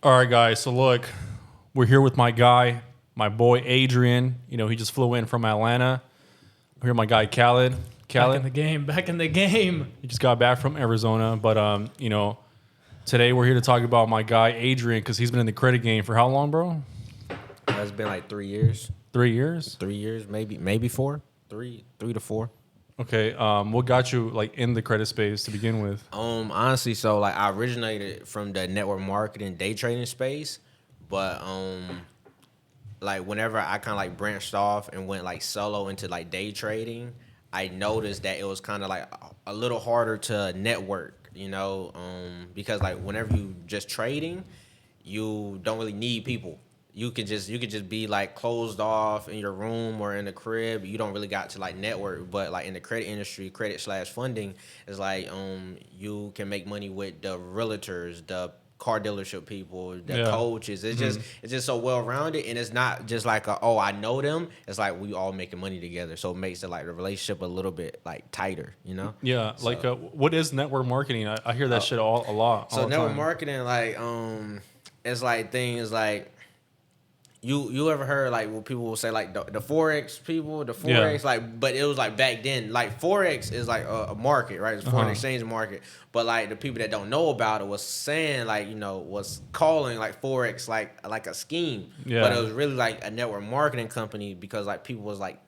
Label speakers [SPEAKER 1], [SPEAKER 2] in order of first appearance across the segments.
[SPEAKER 1] All right, guys. So look, we're here with my guy, my boy Adrian. He just flew in from Atlanta. We're here with my guy Khaled.
[SPEAKER 2] Back in the game. Back in the game.
[SPEAKER 1] He just got back from Arizona, but today we're here to talk about my guy Adrian because he's been in the credit game for how long, bro?
[SPEAKER 3] It's been like 3 years.
[SPEAKER 1] 3 years?
[SPEAKER 3] 3 years, maybe 4. Three to 4.
[SPEAKER 1] Okay. What got you like in the credit space to begin with?
[SPEAKER 3] Honestly, so like I originated from the network marketing day trading space, but like whenever I kind of like branched off and went like solo into like day trading, I noticed that it was kind of like a little harder to network, because like whenever you just trading, you don't really need people. You could just be like closed off in your room or in the crib. You don't really got to like network. But like in the credit industry, credit/funding is like you can make money with the realtors, the car dealership people, the coaches. It's just so well rounded, and it's not just like I know them. It's like we all making money together, so it makes it like the relationship a little bit like tighter,
[SPEAKER 1] Yeah,
[SPEAKER 3] So,
[SPEAKER 1] like what is network marketing? I hear that shit a lot.
[SPEAKER 3] So
[SPEAKER 1] all the
[SPEAKER 3] network
[SPEAKER 1] time.
[SPEAKER 3] marketing, like it's like things like. You ever heard like what people will say like the forex people, the forex like, but it was like back then like forex is like a market, right? It's a foreign exchange market, but like the people that don't know about it was saying like was calling like forex like a scheme, but it was really like a network marketing company because like people was like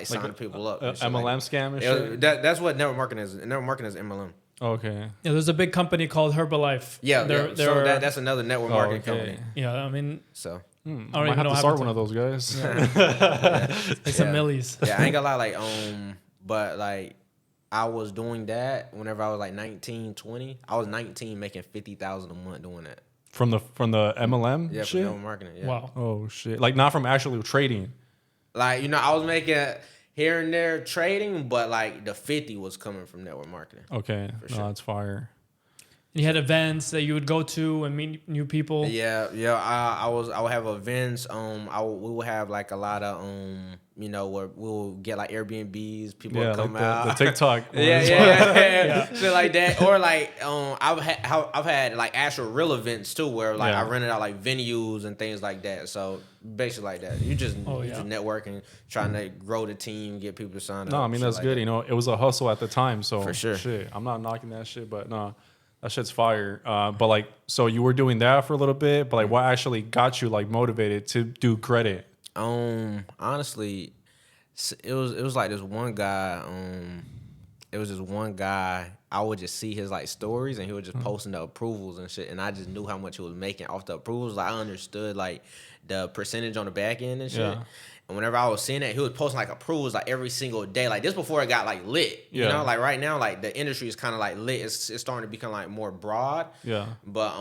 [SPEAKER 3] signing people up. And shit,
[SPEAKER 1] MLM scam and shit.
[SPEAKER 3] That's what network marketing is. Network marketing is MLM.
[SPEAKER 1] Okay.
[SPEAKER 2] Yeah, there's a big company called Herbalife.
[SPEAKER 3] So that's another network marketing company.
[SPEAKER 2] Yeah, I mean,
[SPEAKER 3] So.
[SPEAKER 2] I don't
[SPEAKER 1] Might
[SPEAKER 2] even
[SPEAKER 1] have
[SPEAKER 2] know
[SPEAKER 1] to
[SPEAKER 2] how
[SPEAKER 1] start
[SPEAKER 2] to-
[SPEAKER 1] one of those guys.
[SPEAKER 2] It's a millies.
[SPEAKER 3] Yeah, I ain't gonna lie, like, but like I was doing that whenever I was like 19, 20. I was 19 making $50,000 a month doing that.
[SPEAKER 1] From the MLM
[SPEAKER 3] Yeah,
[SPEAKER 1] shit?
[SPEAKER 3] for network marketing. Yeah.
[SPEAKER 2] Wow.
[SPEAKER 1] Oh shit. Like not from actually trading.
[SPEAKER 3] Like, I was making here and there trading, but like the 50 was coming from network marketing.
[SPEAKER 1] Okay.
[SPEAKER 3] For
[SPEAKER 1] No,
[SPEAKER 3] sure.
[SPEAKER 1] that's fire.
[SPEAKER 2] And you had events that you would go to and meet new people.
[SPEAKER 3] Yeah. I would have events. We would have like a lot of where we'll get like Airbnbs. People would come
[SPEAKER 1] like
[SPEAKER 3] out.
[SPEAKER 1] the TikTok.
[SPEAKER 3] Yeah. Shit like that. Or like I've had like actual real events too, where like I rented out like venues and things like that. So basically like that. You just networking, trying to grow the team, get people to sign up.
[SPEAKER 1] No, I mean that's
[SPEAKER 3] like
[SPEAKER 1] good.
[SPEAKER 3] that.
[SPEAKER 1] It was a hustle at the time, so
[SPEAKER 3] For sure.
[SPEAKER 1] Shit, I'm not knocking that shit, but no, that shit's fire. But like, so you were doing that for a little bit, but like, what actually got you like motivated to do credit?
[SPEAKER 3] Honestly, it was like this one guy. It was this one guy. I would just see his like stories, and he was just posting the approvals and shit, and I just knew how much he was making off the approvals. Like I understood like the percentage on the back end and shit.
[SPEAKER 1] Yeah.
[SPEAKER 3] And whenever I was seeing that, he was posting like approvals like every single day. Like this before it got like lit. You know, like right now, like the industry is kind of like lit. It's starting to become like more broad.
[SPEAKER 1] Yeah.
[SPEAKER 3] But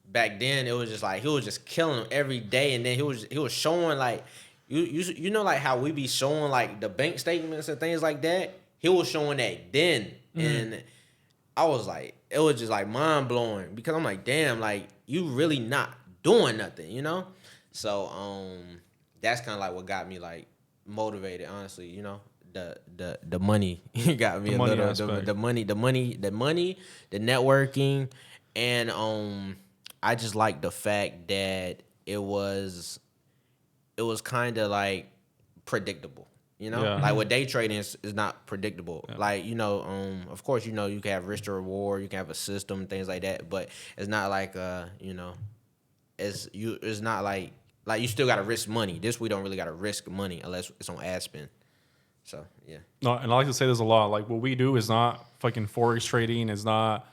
[SPEAKER 3] back then it was just like he was just killing them every day, and then he was showing like you know like how we be showing like the bank statements and things like that. He was showing that then, and I was like, it was just like mind blowing because I'm like, damn, like you really not doing nothing, So that's kind of like what got me like motivated, honestly, the money got me
[SPEAKER 1] The
[SPEAKER 3] a
[SPEAKER 1] money
[SPEAKER 3] little
[SPEAKER 1] aspect.
[SPEAKER 3] the money, the networking, and I just like the fact that it was kind of like predictable.
[SPEAKER 1] Yeah.
[SPEAKER 3] Like with day trading is not predictable. Yeah. Like, of course, you can have risk to reward, you can have a system, things like that, but it's not like it's not like you still got to risk money. This we don't really got to risk money unless it's on ad spend. So, yeah.
[SPEAKER 1] No, and I like to say this a lot. Like what we do is not fucking forex trading, it's not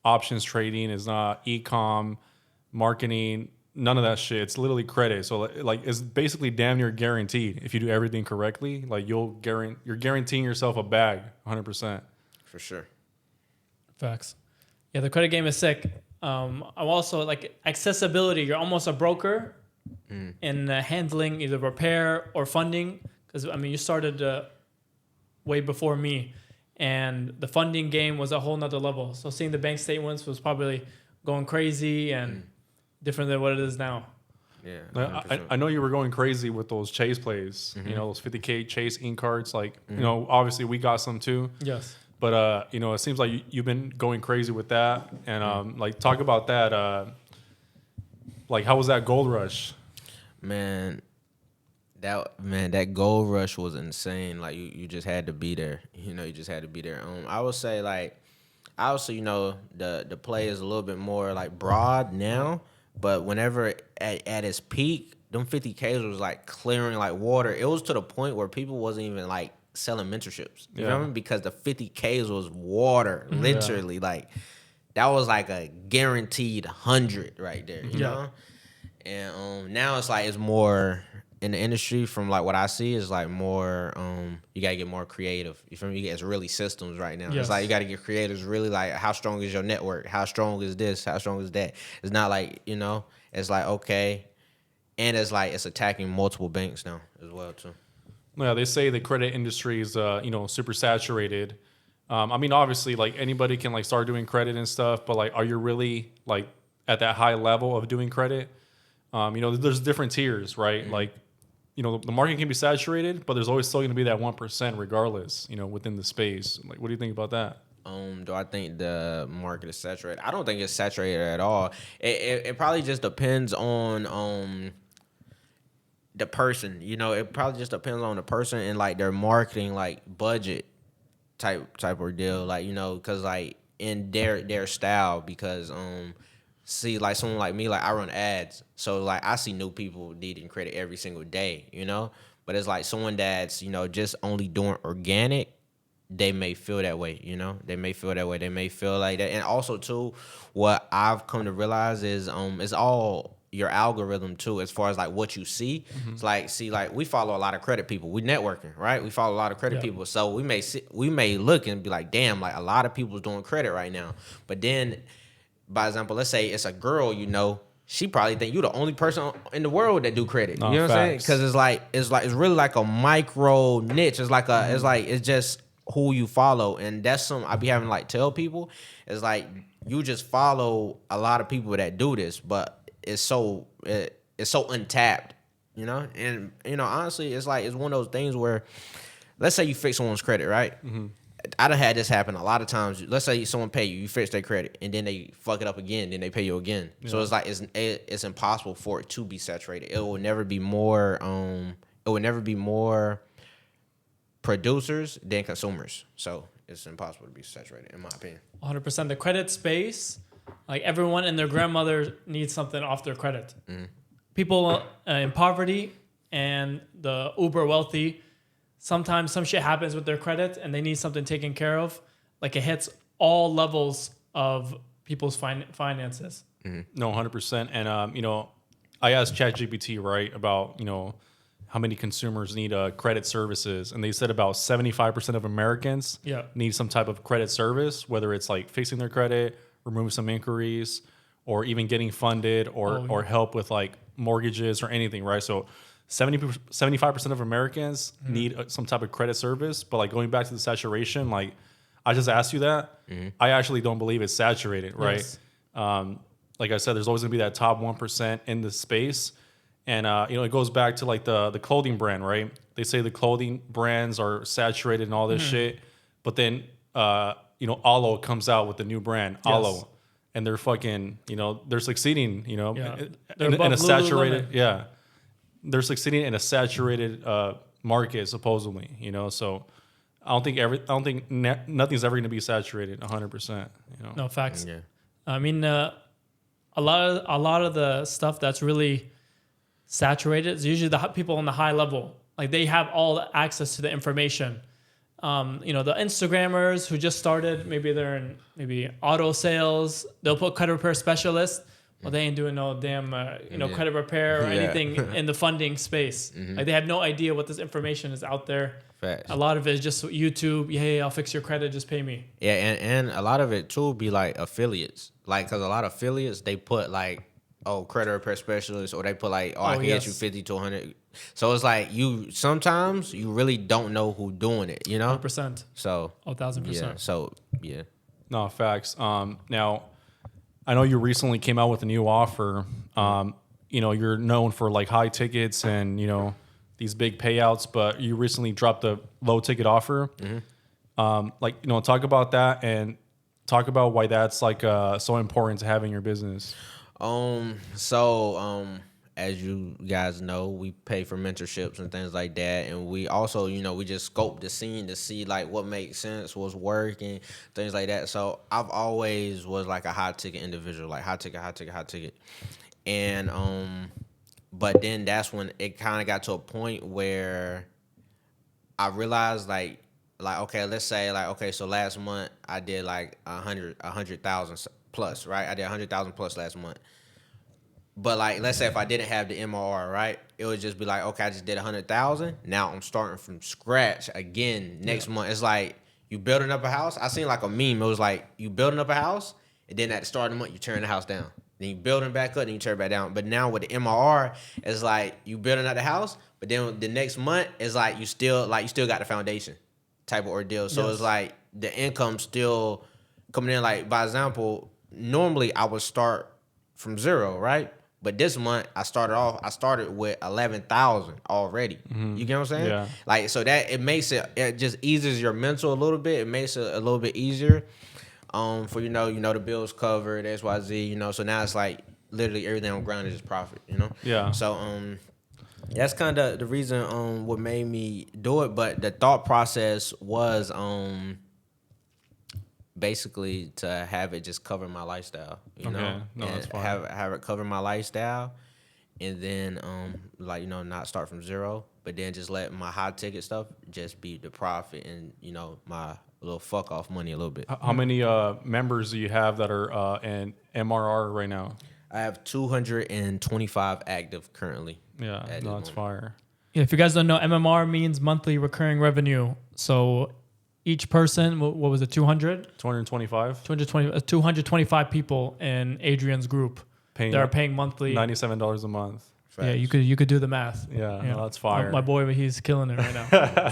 [SPEAKER 1] options trading, it's not e-com marketing. None of that shit. It's literally credit. So like it's basically damn near guaranteed if you do everything correctly. Like you're guaranteeing yourself a bag, 100%.
[SPEAKER 3] For sure.
[SPEAKER 2] Facts. Yeah, the credit game is sick. I'm also like accessibility. You're almost a broker in handling either repair or funding. Because I mean, you started way before me, and the funding game was a whole nother level. So seeing the bank statements was probably going crazy and different than what it is now.
[SPEAKER 3] Yeah,
[SPEAKER 1] I know you were going crazy with those chase plays. Those 50K chase in cards. Like obviously we got some too.
[SPEAKER 2] Yes.
[SPEAKER 1] But it seems like you've been going crazy with that. And like talk about that. Like, how was that gold rush?
[SPEAKER 3] Man, that gold rush was insane. Like you just had to be there. You know, you just had to be there. I would say like, obviously, you know, the play is a little bit more like broad now, but whenever at its peak, them 50Ks was like clearing like water. It was to the point where people wasn't even like selling mentorships. You know what I mean? Because the 50Ks was water, literally. Like that was like a guaranteed 100 right there. You know? And now it's like it's more in the industry from like what I see is like more you gotta get more creative. You feel me? It's really systems right now.
[SPEAKER 2] Yes.
[SPEAKER 3] It's like you gotta get creative. It's really like how strong is your network? How strong is this? How strong is that? It's not like, you know, it's like okay. And it's like it's attacking multiple banks now as well too.
[SPEAKER 1] Yeah, they say the credit industry is you know, super saturated. I mean, obviously, like anybody can like start doing credit and stuff, but like, are you really like at that high level of doing credit? You know, there's different tiers, right?
[SPEAKER 3] Mm-hmm.
[SPEAKER 1] Like, you know, the market can be saturated, but there's always still going to be that 1% regardless, you know, within the space. Like, what do you think about that?
[SPEAKER 3] Do I think the market is saturated? I don't think it's saturated at all. It probably just depends on the person. You know, it probably just depends on the person and like their marketing like budget type of deal. Like, you know, because like in their style, because see, like someone like me, like I run ads, so like I see new people needing credit every single day, you know. But it's like someone that's, you know, just only doing organic, they may feel that way, you know. They may feel that way. They may feel like that. And also too, what I've come to realize is it's all your algorithm too, as far as like what you see. It's like, see, like we follow a lot of credit people. We networking, right? We follow a lot of credit people, so we may look and be like, damn, like a lot of people's doing credit right now. But then, by example, let's say it's a girl, you know, she probably think you the only person in the world that do credit.
[SPEAKER 1] No,
[SPEAKER 3] you know what I'm saying?
[SPEAKER 1] facts.
[SPEAKER 3] Because it's really like a micro niche. It's like it's just who you follow, and that's something I be having to like tell people. It's like you just follow a lot of people that do this, but it's so untapped, you know. And you know, honestly, it's like it's one of those things where, let's say you fix someone's credit, right? I done had this happen a lot of times. Let's say someone pay you, you fix their credit, and then they fuck it up again, then they pay you again. Yeah. So it's like it's impossible for it to be saturated. It will never be more. It will never be more producers than consumers. So it's impossible to be saturated, in my opinion.
[SPEAKER 2] 100%. The credit space, like everyone and their grandmother needs something off their credit. People in poverty and the uber wealthy, sometimes some shit happens with their credit and they need something taken care of. Like it hits all levels of people's finances.
[SPEAKER 1] No, 100%. And, you know, I asked ChatGPT, right, about, you know, how many consumers need credit services. And they said about 75% of Americans need some type of credit service, whether it's like fixing their credit, removing some inquiries, or even getting funded or help with like mortgages or anything, right? So 75% of Americans need some type of credit service. But like going back to the saturation, like I just asked you that. I actually don't believe it's saturated, right? Yes. Like I said, there's always gonna be that top 1% in the space. And, you know, it goes back to like the clothing brand, right? They say the clothing brands are saturated and all this shit. But then, you know, Alo comes out with the new brand, Alo. And they're fucking, you know, they're succeeding, you know, in a saturated, they're succeeding in a saturated market, supposedly, you know. So I don't think nothing's ever going to be saturated 100%, you know.
[SPEAKER 2] No, facts. Yeah. I mean, a lot of the stuff that's really saturated is usually the people on the high level. Like they have all the access to the information. You know, the Instagrammers who just started, maybe they're in auto sales. They'll put credit repair specialist. Well, they ain't doing no damn, credit repair or anything in the funding space. Like they have no idea what this information is out there.
[SPEAKER 3] Facts.
[SPEAKER 2] A lot of it is just YouTube. Hey, I'll fix your credit. Just pay me.
[SPEAKER 3] Yeah, and a lot of it too be like affiliates. Like, because a lot of affiliates, they put like, credit repair specialist, or they put like, I can get you 50 to 100. So it's like sometimes you really don't know who's doing it, you know?
[SPEAKER 2] 100%.
[SPEAKER 3] So
[SPEAKER 2] 1,000%.
[SPEAKER 3] Yeah, so yeah.
[SPEAKER 1] No, facts. Now, I know you recently came out with a new offer. You know, you're known for like high tickets and, you know, these big payouts, but you recently dropped a low ticket offer. Like, you know, talk about that and talk about why that's like so important to have in your business.
[SPEAKER 3] As you guys know, we pay for mentorships and things like that, and we also, we just scope the scene to see like what makes sense, what's working, things like that. So I've always was like a high ticket individual, like high ticket, and but then that's when it kind of got to a point where I realized like okay, let's say like okay, so last month I did like 100,000 plus, right? I did 100,000 plus last month. But like, let's say if I didn't have the MRR, right, it would just be like, okay, I just did 100,000. Now I'm starting from scratch again next month. It's like you building up a house. I seen like a meme. It was like you building up a house, and then at the start of the month you turn the house down. Then you building back up, then you turn it back down. But now with the MRR, it's like you building up the house, but then the next month is like you still got the foundation type of ordeal. So it's like the income still coming in. Like by example, normally I would start from zero, right? But this month I started with 11,000 already.
[SPEAKER 1] Mm-hmm.
[SPEAKER 3] You get what I'm saying?
[SPEAKER 1] Yeah.
[SPEAKER 3] Like so that it just eases your mental a little bit. It makes it a little bit easier. For the bills covered, XYZ, so now it's like literally everything on ground is just profit,
[SPEAKER 1] Yeah.
[SPEAKER 3] So that's kind of the reason what made me do it, but the thought process was basically to have it just cover my lifestyle,
[SPEAKER 1] No, that's fine.
[SPEAKER 3] have it cover my lifestyle, and then not start from zero, but then just let my high ticket stuff just be the profit and my little fuck off money a little bit.
[SPEAKER 1] How many members do you have that are in MRR right now?
[SPEAKER 3] I have 225 active currently.
[SPEAKER 1] Yeah, no, that's fire.
[SPEAKER 2] Yeah, if you guys don't know, MMR means monthly recurring revenue. So each person, what was it, 200?
[SPEAKER 1] 225?
[SPEAKER 2] 225 people in Adrian's group that are paying monthly.
[SPEAKER 1] $97 a month.
[SPEAKER 3] Facts.
[SPEAKER 2] Yeah, you could do the math.
[SPEAKER 1] Yeah, no, that's fire.
[SPEAKER 2] My boy, he's killing it right now.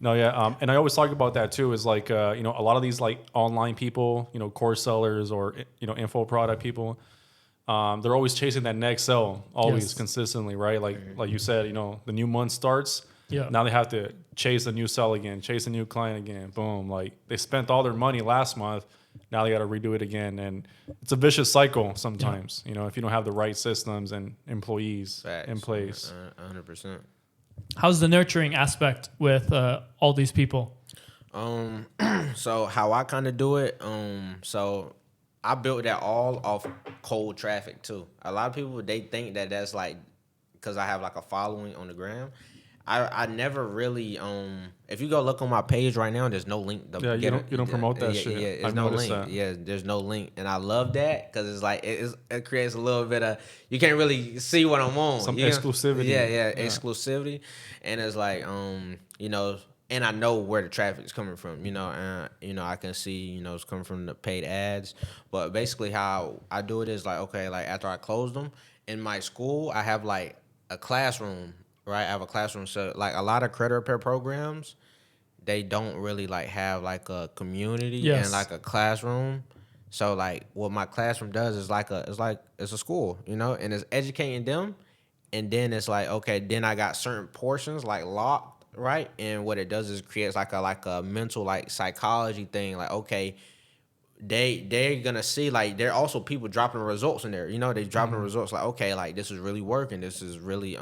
[SPEAKER 1] No, yeah, and I always talk about that too. Is like a lot of these like online people, course sellers or info product people, they're always chasing that next sell, always consistently, right? Like you said, the new month starts.
[SPEAKER 2] Yeah.
[SPEAKER 1] Now they have to chase a new sell again, chase a new client again. Boom, like they spent all their money last month. Now they got to redo it again, and it's a vicious cycle sometimes.
[SPEAKER 2] Yeah.
[SPEAKER 1] If you don't have the right systems and employees
[SPEAKER 3] Facts.
[SPEAKER 1] in place.
[SPEAKER 3] 100%.
[SPEAKER 2] How's the nurturing aspect with all these people?
[SPEAKER 3] So how I kind of do it, so I built that all off cold traffic too. A lot of people, they think that that's like because I have like a following on the gram. I never really if you go look on my page right now, there's no link.
[SPEAKER 1] You don't promote that shit.
[SPEAKER 3] Yeah, there's
[SPEAKER 1] I've
[SPEAKER 3] no
[SPEAKER 1] noticed
[SPEAKER 3] link.
[SPEAKER 1] that.
[SPEAKER 3] Yeah, there's no link, and I love that because it's like it creates a little bit of you can't really see what I'm on.
[SPEAKER 1] Some
[SPEAKER 3] you know?
[SPEAKER 1] exclusivity.
[SPEAKER 3] Yeah, exclusivity, and it's like and I know where the traffic is coming from. And I can see it's coming from the paid ads, but basically how I do it is like okay, like after I close them in my school, I have like a classroom. Right, I have a classroom. So, like a lot of credit repair programs, they don't really like have like a community and like a classroom. So, like what my classroom does is it's a school, and it's educating them. And then it's like okay, then I got certain portions like locked, right? And what it does is creates like a mental like psychology thing. Like okay, they're gonna see like there are also people dropping results in there. They dropping results like okay, like this is really working. This is really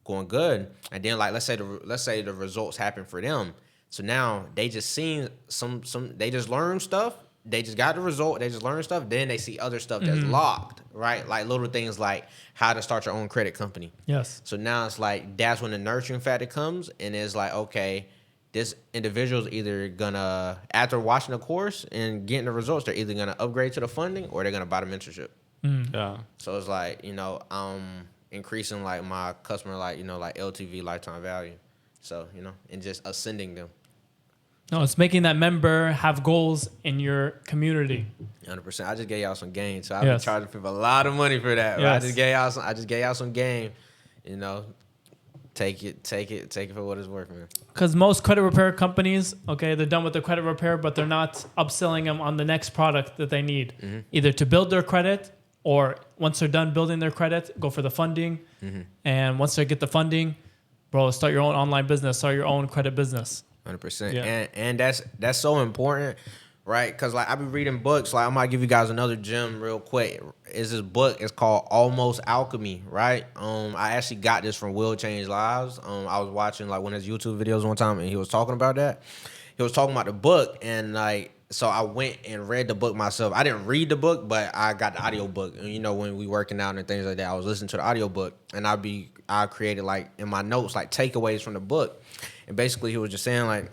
[SPEAKER 3] going good, and then like let's say the results happen for them. So now they just seen some they just learned stuff. They just got the result. They just learned stuff. Then they see other stuff that's locked, right? Like little things like how to start your own credit company.
[SPEAKER 2] Yes.
[SPEAKER 3] So now it's like that's when the nurturing factor comes, and it's like okay, this individual is either gonna after watching the course and getting the results, they're either gonna upgrade to the funding or they're gonna buy the mentorship.
[SPEAKER 1] Yeah.
[SPEAKER 3] So it's like increasing like my customer like LTV lifetime value, so and just ascending them.
[SPEAKER 2] No, it's making that member have goals in your community.
[SPEAKER 3] 100%. I just gave y'all some game, so I've been charging people a lot of money for that. Yes. I just gave y'all some game. Take it for what it's worth, man.
[SPEAKER 2] Because most credit repair companies, okay, they're done with the credit repair, but they're not upselling them on the next product that they need, either to build their credit. Or once they're done building their credit, go for the funding. And once they get the funding, bro, start your own online business, start your own credit business.
[SPEAKER 3] 100%.
[SPEAKER 2] Yeah.
[SPEAKER 3] And that's so important right? Because like I be reading books. Like I might give you guys another gem real quick. Is this book? It's called Almost Alchemy, right? I actually got this from Will Change Lives. I was watching like one of his YouTube videos one time, and he was talking about that. He was talking about the book, and like so I went and read the book myself. I didn't read the book, but I got the audio book. And you know when we working out and things like that, I was listening to the audio book, and I created like in my notes like takeaways from the book, and basically he was just saying like.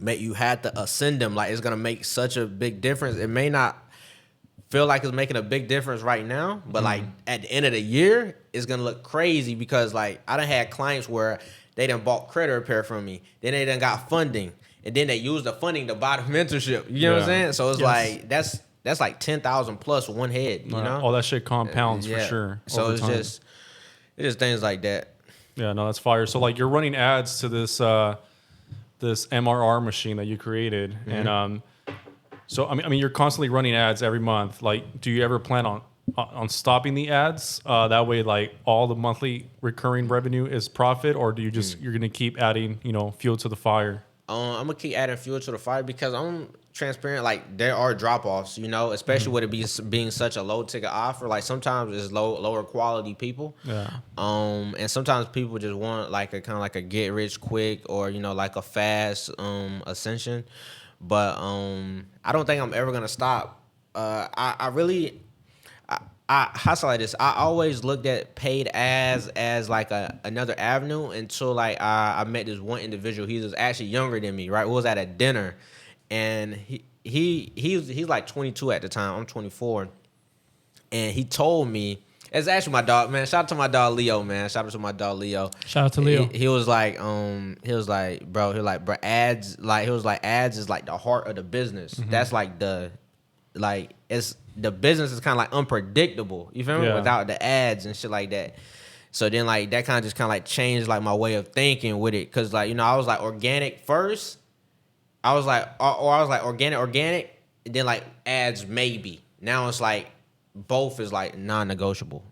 [SPEAKER 3] You had to ascend them. Like it's gonna make such a big difference. It may not feel like it's making a big difference right now, but like at the end of the year, it's gonna look crazy because like I done had clients where they done bought credit repair from me, then they done got funding, and then they used the funding to buy the mentorship. You know what I'm saying? So it's like that's like 10,000 plus one head. You know,
[SPEAKER 1] all that shit compounds for sure.
[SPEAKER 3] So it's just things like that.
[SPEAKER 1] Yeah, no, that's fire. So like you're running ads to this this MRR machine that you created, and so I mean you're constantly running ads every month. Like, do you ever plan on stopping the ads? That way, like all the monthly recurring revenue is profit, or do you just you're gonna keep adding fuel to the fire?
[SPEAKER 3] I'm gonna keep adding fuel to the fire because I'm transparent. Like there are drop offs, especially with it being such a low ticket offer. Like sometimes it's lower quality people.
[SPEAKER 1] Yeah.
[SPEAKER 3] And sometimes people just want like a kind of like a get rich quick or like a fast ascension. But I don't think I'm ever gonna stop. I really. I hustle like this. I always looked at paid ads as like another avenue until like I met this one individual. He was actually younger than me, right? We was at a dinner, and he's like 22 at the time. I'm 24, and he told me it's actually my dog, man. Shout out to my dog Leo, man. Shout out to my dog Leo.
[SPEAKER 2] Shout out to Leo.
[SPEAKER 3] He was like, bro, ads, like he was like ads is like the heart of the business. That's like it's. The business is kind of like unpredictable, you feel me?
[SPEAKER 1] Yeah.
[SPEAKER 3] Without the ads and shit like that. So then like that kind of just kind of like changed like my way of thinking with it, cause like I was like organic first, I was like organic, and then like ads maybe. Now it's like both is like non-negotiable,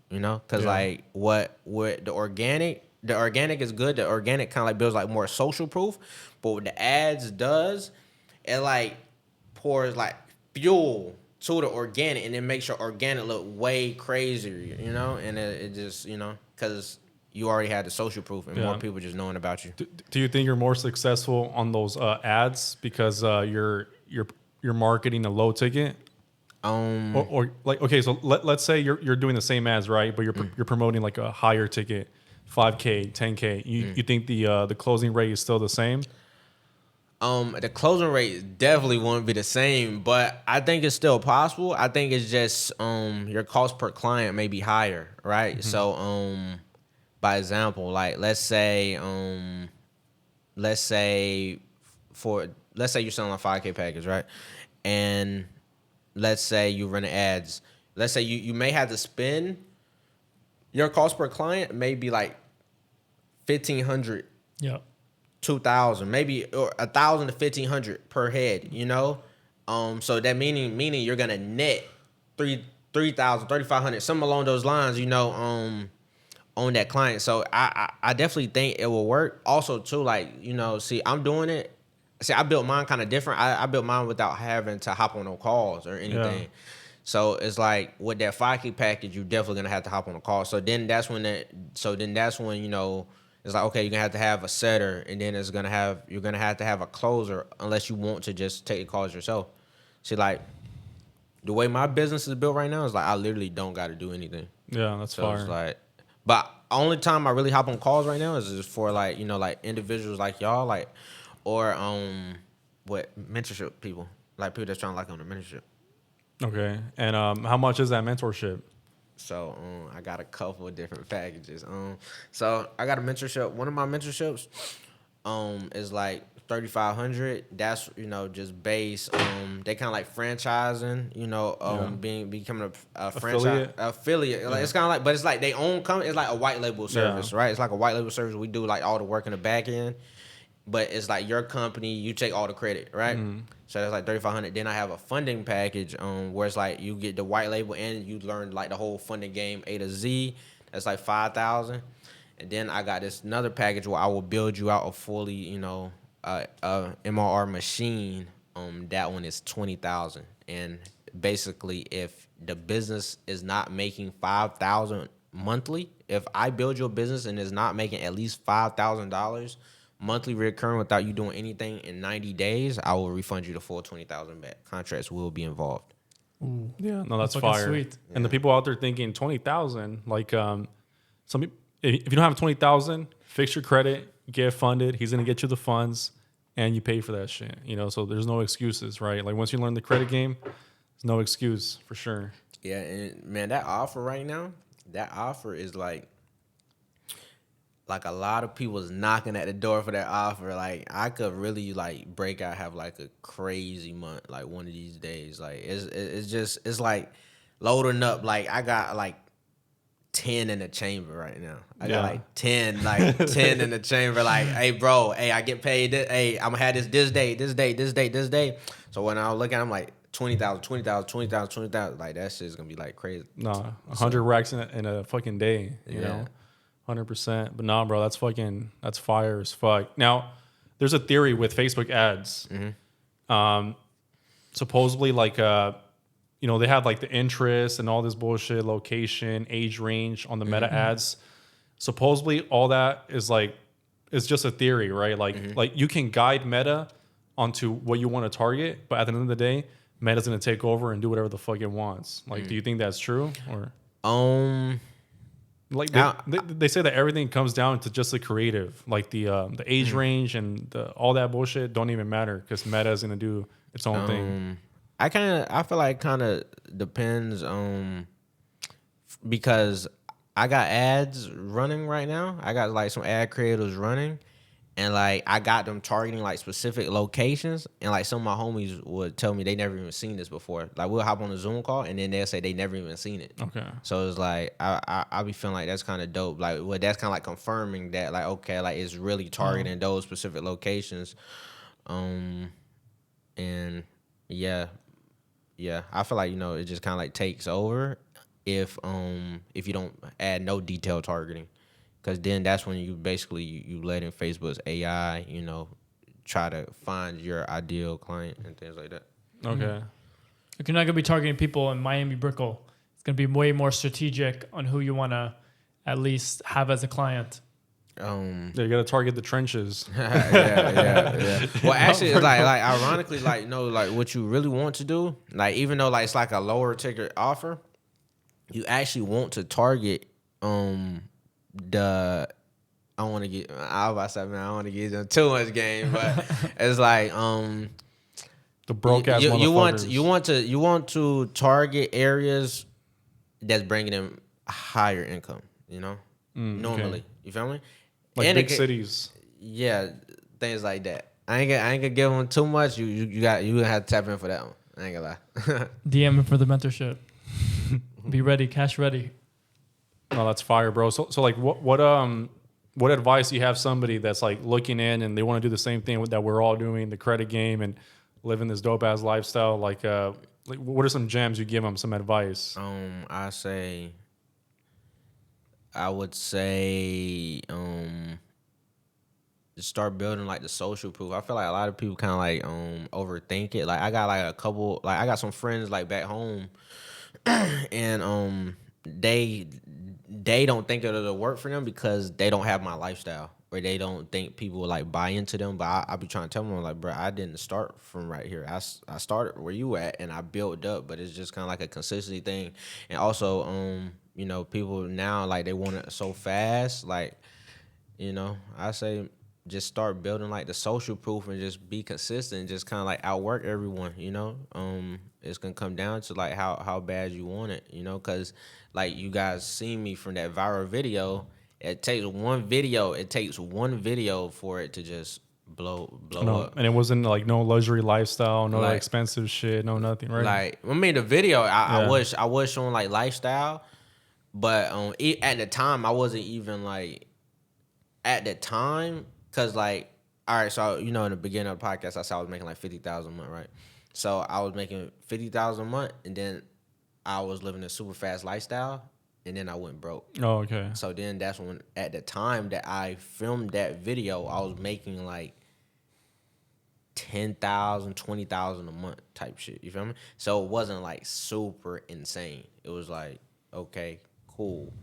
[SPEAKER 3] cause like what the organic is good. The organic kind of like builds like more social proof, but what the ads does, it like pours like fuel to the organic, and then make sure organic look way crazier, and it just, because you already had the social proof and more people just knowing about you.
[SPEAKER 1] Do you think you're more successful on those ads because you're marketing a low ticket? Or like, okay, so let's say you're doing the same ads, right? But you're promoting like a higher ticket, 5K, 10K. You think the closing rate is still the same?
[SPEAKER 3] The closing rate definitely won't be the same, but I think it's still possible. I think it's just your cost per client may be higher, right? So by example, like let's say you're selling a 5K package, right? And let's say you run ads. Let's say you may have to spend your cost per client may be like $1,500.
[SPEAKER 2] Yeah.
[SPEAKER 3] 2,000, maybe, or 1,000 to 1,500 per head, so that meaning you're gonna net 3,000, 3,500, something along those lines, on that client. So I definitely think it will work. Also too, like see, I'm doing it. See, I built mine kind of different. I built mine without having to hop on no calls or anything.
[SPEAKER 1] Yeah.
[SPEAKER 3] So it's like with that 5K package, you're definitely gonna have to hop on a call. So then that's when it's like, okay, you're gonna have to have a setter, and then you're gonna have to have a closer, unless you want to just take the calls yourself. See, like the way my business is built right now is like I literally don't got to do anything.
[SPEAKER 1] Yeah, that's fire.
[SPEAKER 3] It's like, but only time I really hop on calls right now is just for like like individuals like y'all, like or mentorship people, like people that's trying to like on the mentorship.
[SPEAKER 1] Okay, and how much is that mentorship?
[SPEAKER 3] So I got a couple of different packages. So I got a mentorship. One of my mentorships is like 3,500. That's just based. They kind of like franchising. Becoming a franchise affiliate. Like, it's kind of like, but it's like they own company. It's like a white label service, right? It's like a white label service. We do like all the work in the back end, but it's like your company. You take all the credit, right? So that's like 3,500. Then I have a funding package where it's like you get the white label and you learn like the whole funding game A to Z. That's like 5,000. And then I got this another package where I will build you out a fully, MRR machine that one is 20,000. And basically, if the business is not making 5,000 monthly, if I build your business and is not making at least $5,000 monthly recurring without you doing anything in 90 days, I will refund you the full 20,000 back. Contracts will be involved.
[SPEAKER 2] Ooh.
[SPEAKER 1] Yeah, no, that's
[SPEAKER 2] fucking
[SPEAKER 1] fire.
[SPEAKER 2] sweet.
[SPEAKER 1] And the people out there thinking 20,000, like some people, if you don't have 20,000, fix your credit, get funded. He's gonna get you the funds, and you pay for that shit. You know, so there's no excuses, right? Like once you learn the credit game, there's no excuse for sure.
[SPEAKER 3] Yeah, and man, that offer right now, that offer is like a lot of people is knocking at the door for that offer. Like I could really like break out, have like a crazy month, like one of these days. Like it's like loading up. Like I got like 10 in the chamber right now. I got like 10 in the chamber. Like, hey bro, hey, I get paid. Hey, I'm gonna have this day. So when I was looking, I'm like 20,000. Like that shit's gonna be like crazy.
[SPEAKER 1] Nah, 100 racks in a fucking day. You know. 100%. But nah, bro, that's fire as fuck. Now, there's a theory with Facebook ads. Supposedly, like, you know, they have like the interest and all this bullshit, location, age range on the meta ads. Supposedly, all that is like, it's just a theory, right? Like you can guide meta onto what you want to target, but at the end of the day, meta's gonna take over and do whatever the fuck it wants. Like, do you think that's true or? Like they say that everything comes down to just the creative, like the age range and all that bullshit don't even matter because Meta is gonna do its own thing.
[SPEAKER 3] I feel like kind of depends because I got ads running right now. I got like some ad creators running, and like I got them targeting like specific locations, and like some of my homies would tell me they never even seen this before. Like we'll hop on a Zoom call, and then they'll say they never even seen it.
[SPEAKER 1] Okay.
[SPEAKER 3] So it's like I be feeling like that's kind of dope. Like well, that's kind of like confirming that like okay, like it's really targeting those specific locations. And yeah, I feel like you know it just kind of like takes over if you don't add no detailed targeting. Because then that's when you basically you let in Facebook's AI, you know, try to find your ideal client and things like that.
[SPEAKER 1] Okay.
[SPEAKER 2] If you're not gonna be targeting people in Miami Brickell, it's gonna be way more strategic on who you wanna at least have as a client.
[SPEAKER 1] Yeah, you gotta target the trenches.
[SPEAKER 3] yeah. Well, actually, it's like ironically, like you know, like what you really want to do, like even though like it's like a lower ticket offer, you actually want to target I don't want to get. I was about to say, man, I don't want to get into too much game, but it's like
[SPEAKER 1] the broke ass motherfuckers.
[SPEAKER 3] You want to target areas that's bringing them higher income. You know, normally,
[SPEAKER 1] okay.
[SPEAKER 3] you feel me?
[SPEAKER 1] Like
[SPEAKER 3] and
[SPEAKER 1] big cities.
[SPEAKER 3] Yeah, things like that. I ain't gonna give them too much. You gonna have to tap in for that one. I ain't gonna lie.
[SPEAKER 2] DM me for the mentorship. Be ready, cash ready.
[SPEAKER 1] No, that's fire, bro. So like what advice do you have somebody that's like looking in and they want to do the same thing that we're all doing, the credit game and living this dope ass lifestyle? Like what are some gems you give them? Some advice?
[SPEAKER 3] I would say just start building like the social proof. I feel like a lot of people kind of like overthink it. Like I got like I got some friends like back home, and they don't think it'll work for them because they don't have my lifestyle, or they don't think people will like buy into them. But I be trying to tell them like, bro, I didn't start from right here. I started where you at, and I built up. But it's just kind of like a consistency thing, and also you know, people now like they want it so fast. Like, you know, I say just start building like the social proof and just be consistent and just kind of like outwork everyone, you know. It's gonna come down to like how bad you want it, you know, because like you guys see me from that viral video. It takes one video for it to just blow up.
[SPEAKER 1] And it wasn't like no luxury lifestyle, no like, expensive shit, no nothing, right?
[SPEAKER 3] Like I mean, the video I was showing like lifestyle, but at the time I wasn't even like at the time. Cause like, all right, so you know, in the beginning of the podcast, I said I was making like 50,000 a month, right? So I was making 50,000 a month, and then I was living a super fast lifestyle, and then I went broke.
[SPEAKER 1] Oh, okay.
[SPEAKER 3] So then that's when, at the time that I filmed that video, I was making like $10,000, $20,000 a month type shit. You feel me? So it wasn't like super insane. It was like, okay, cool.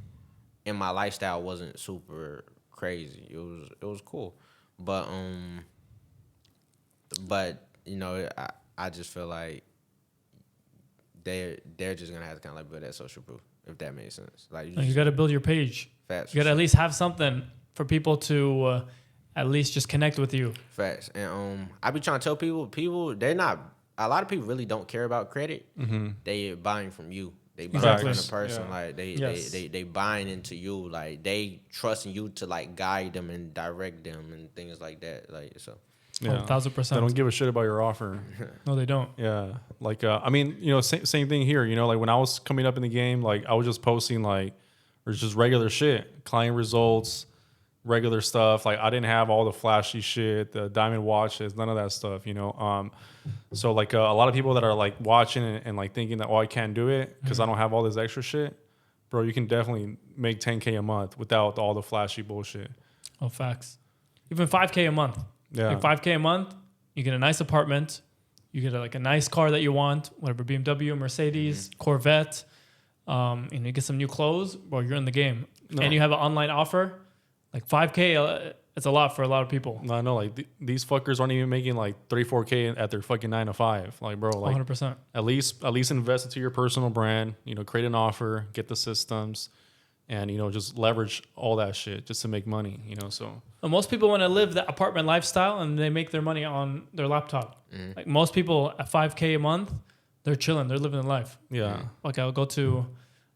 [SPEAKER 3] And my lifestyle wasn't super crazy. It was cool. But you know, I just feel like they're just gonna have to kind of like build that social proof, if that makes sense. Like
[SPEAKER 2] You got to build your page.
[SPEAKER 3] Facts.
[SPEAKER 2] You got to at least have something for people to at least just connect with you.
[SPEAKER 3] Facts. And I be trying to tell people they're not. A lot of people really don't care about credit. They buying from you. They buying
[SPEAKER 2] Exactly.
[SPEAKER 3] from the person.
[SPEAKER 1] Yeah.
[SPEAKER 3] Like
[SPEAKER 2] Yes.
[SPEAKER 3] they buying into you. Like they trusting you to like guide them and direct them and things like that. Like so.
[SPEAKER 1] Yeah.
[SPEAKER 2] 1,000%.
[SPEAKER 1] They don't give a shit about your offer.
[SPEAKER 2] No, they don't.
[SPEAKER 1] Yeah, like I mean, you know, same thing here. You know, like when I was coming up in the game, like I was just posting like, or just regular shit, client results, regular stuff. Like I didn't have all the flashy shit, the diamond watches, none of that stuff. You know, so like a lot of people that are like watching and like thinking that I can't do it because I don't have all this extra shit, bro. You can definitely make 10K a month without all the flashy bullshit.
[SPEAKER 2] Oh, facts. Even 5K a month.
[SPEAKER 1] Yeah.
[SPEAKER 2] Like 5K a month, you get a nice apartment, you get like a nice car that you want, whatever, BMW, Mercedes, Corvette, and you get some new clothes, well, you're in the game.
[SPEAKER 1] No.
[SPEAKER 2] And you have an online offer, like 5K, it's a lot for a lot of people.
[SPEAKER 1] No, I know, like these fuckers aren't even making like 3-4K at their fucking 9 to 5. Like, bro, like
[SPEAKER 2] 100%.
[SPEAKER 1] at least invest into your personal brand. You know, create an offer, get the systems, and you know, just leverage all that shit just to make money. You know, so
[SPEAKER 2] And most people want to live that apartment lifestyle and they make their money on their laptop. Like most people at 5K a month, they're chilling, they're living their life.
[SPEAKER 1] yeah,
[SPEAKER 2] Like I'll go hit